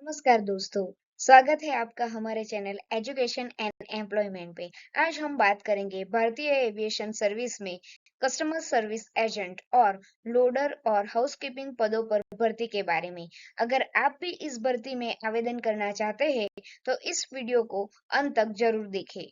नमस्कार दोस्तों। स्वागत है आपका हमारे चैनल एजुकेशन एंड एम्प्लॉयमेंट पे। आज हम बात करेंगे भारतीय एविएशन सर्विस में कस्टमर सर्विस एजेंट और लोडर और हाउसकीपिंग पदों पर भर्ती के बारे में। अगर आप भी इस भर्ती में आवेदन करना चाहते हैं तो इस वीडियो को अंत तक जरूर देखें।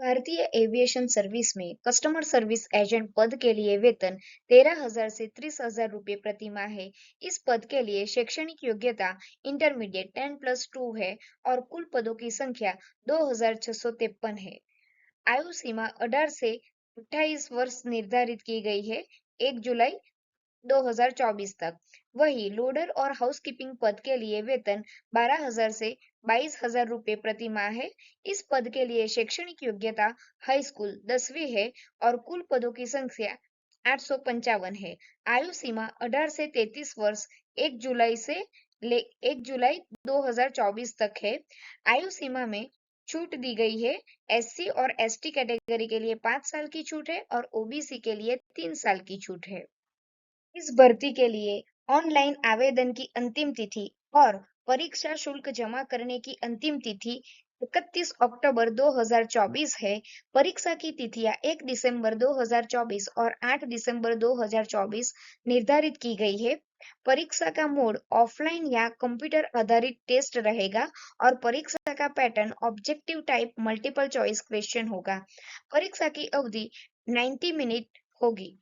भारतीय एविएशन सर्विस में कस्टमर सर्विस एजेंट पद के लिए वेतन 13,000 से 30,000 रुपये प्रति माह है। इस पद के लिए शैक्षणिक योग्यता इंटरमीडिएट 10+2 है और कुल पदों की संख्या 2,653 है। आयु सीमा 18 से 28 वर्ष निर्धारित की गई है। 1 जुलाई 2024 तक। वही लोडर और हाउसकीपिंग पद के लिए वेतन 12,000 से 22,000 रुपये प्रति माह है। इस पद के लिए शैक्षणिक योग्यता हाई स्कूल 10वीं है और कुल पदों की संख्या 855 है। आयु सीमा 18 से 33 वर्ष 1 जुलाई से 1 जुलाई 2024 तक है। आयु सीमा में छूट दी गई है। एससी और एसटी कैटेगरी के लिए 5 साल की छूट है और ओबीसी के लिए 3 साल की छूट है। इस भर्ती के लिए ऑनलाइन आवेदन की अंतिम तिथि और परीक्षा शुल्क जमा करने की अंतिम तिथि 31 अक्टूबर 2024 है। परीक्षा की तिथियां 1 दिसंबर 2024 और 8 दिसंबर 2024 निर्धारित की गई है। परीक्षा का मोड ऑफलाइन या कंप्यूटर आधारित टेस्ट रहेगा और परीक्षा का pattern objective type multiple choice question होगा। परीक्षा की अवधि 90 मिनट होगी।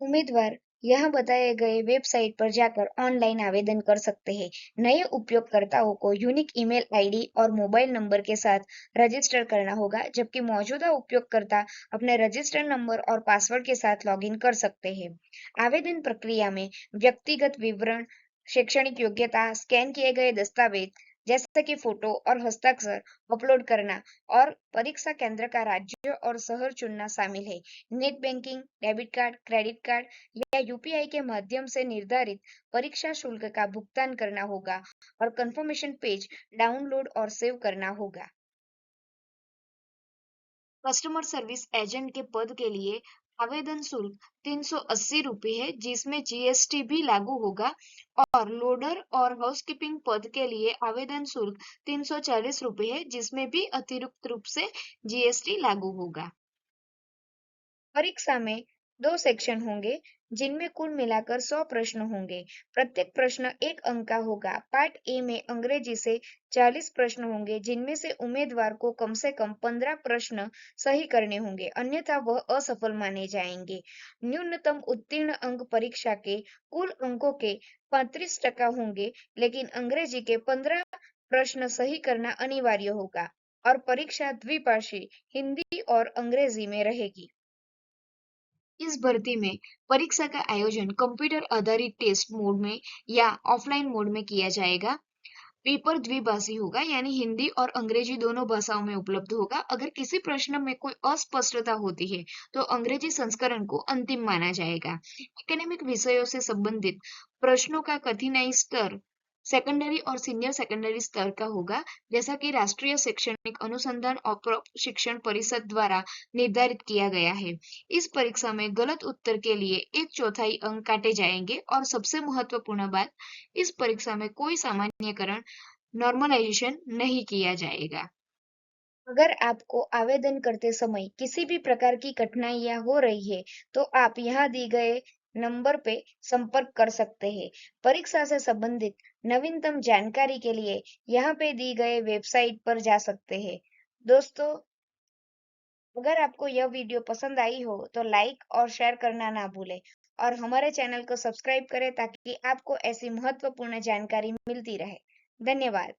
उम्मीदवार यहाँ बताए गए वेबसाइट पर जाकर ऑनलाइन आवेदन कर सकते हैं। नए उपयोगकर्ताओं को यूनिक ईमेल आईडी और मोबाइल नंबर के साथ रजिस्टर करना होगा, जबकि मौजूदा उपयोगकर्ता अपने रजिस्टर नंबर और पासवर्ड के साथ लॉगिन कर सकते हैं। आवेदन प्रक्रिया में व्यक्तिगत विवरण, शैक्षणिक योग्यता, स्कैन किए गए दस्तावेज जैसे कि फोटो और हस्ताक्षर अपलोड करना और परीक्षा केंद्र का राज्य और शहर चुनना शामिल है। Net banking, debit card, credit card या यूपीआई के माध्यम से निर्धारित परीक्षा शुल्क का भुगतान करना होगा और कंफर्मेशन पेज डाउनलोड और सेव करना होगा। कस्टमर सर्विस एजेंट के पद के लिए आवेदन शुल्क 380 रुपये है, जिसमें जीएसटी भी लागू होगा। और लोडर और हाउसकीपिंग पद के लिए आवेदन शुल्क 340 रुपये है, जिसमें भी अतिरिक्त रूप से जीएसटी लागू होगा। परीक्षा में 2 सेक्शन होंगे, जिनमें कुल मिलाकर 100 प्रश्न होंगे। प्रत्येक प्रश्न 1 अंक का होगा। पार्ट ए में अंग्रेजी से 40 प्रश्न होंगे, जिनमें से उम्मीदवार को कम से कम 15 प्रश्न सही करने होंगे, अन्यथा वह असफल माने जाएंगे। न्यूनतम उत्तीर्ण अंक परीक्षा के कुल अंकों के 35% होंगे, लेकिन अंग्रेजी के 15 प्रश्न सही करना अनिवार्य होगा और परीक्षा द्विभाषी हिंदी और अंग्रेजी में रहेगी। इस भर्ती में परीक्षा का आयोजन कंप्यूटर आधारित टेस्ट मोड में या ऑफलाइन मोड में किया जाएगा। पेपर द्विभाषी होगा, यानी हिंदी और अंग्रेजी दोनों भाषाओं में उपलब्ध होगा। अगर किसी प्रश्न में कोई अस्पष्टता होती है तो अंग्रेजी संस्करण को अंतिम माना जाएगा। एकेडमिक विषयों से संबंधित प्रश्नों का कठिनाई स्तर सेकेंडरी और सीनियर सेकेंडरी स्तर का होगा, जैसा कि राष्ट्रीय शैक्षणिक अनुसंधान और प्रशिक्षण परिषद द्वारा निर्धारित किया गया है। इस परीक्षा में गलत उत्तर के लिए 1/4 अंक काटे जाएंगे और सबसे महत्वपूर्ण बात, इस परीक्षा में कोई सामान्यकरण नॉर्मलाइजेशन नहीं किया जाएगा। अगर आपको आवेदन करते समय किसी भी प्रकार की कठिनाइयां हो रही है, तो आप यहाँ दी गए नंबर पे संपर्क कर सकते हैं। परीक्षा से संबंधित नवीनतम जानकारी के लिए यहाँ पे दी गए वेबसाइट पर जा सकते हैं। दोस्तों, अगर आपको यह वीडियो पसंद आई हो तो लाइक और शेयर करना ना भूलें और हमारे चैनल को सब्सक्राइब करें ताकि आपको ऐसी महत्वपूर्ण जानकारी मिलती रहे। धन्यवाद।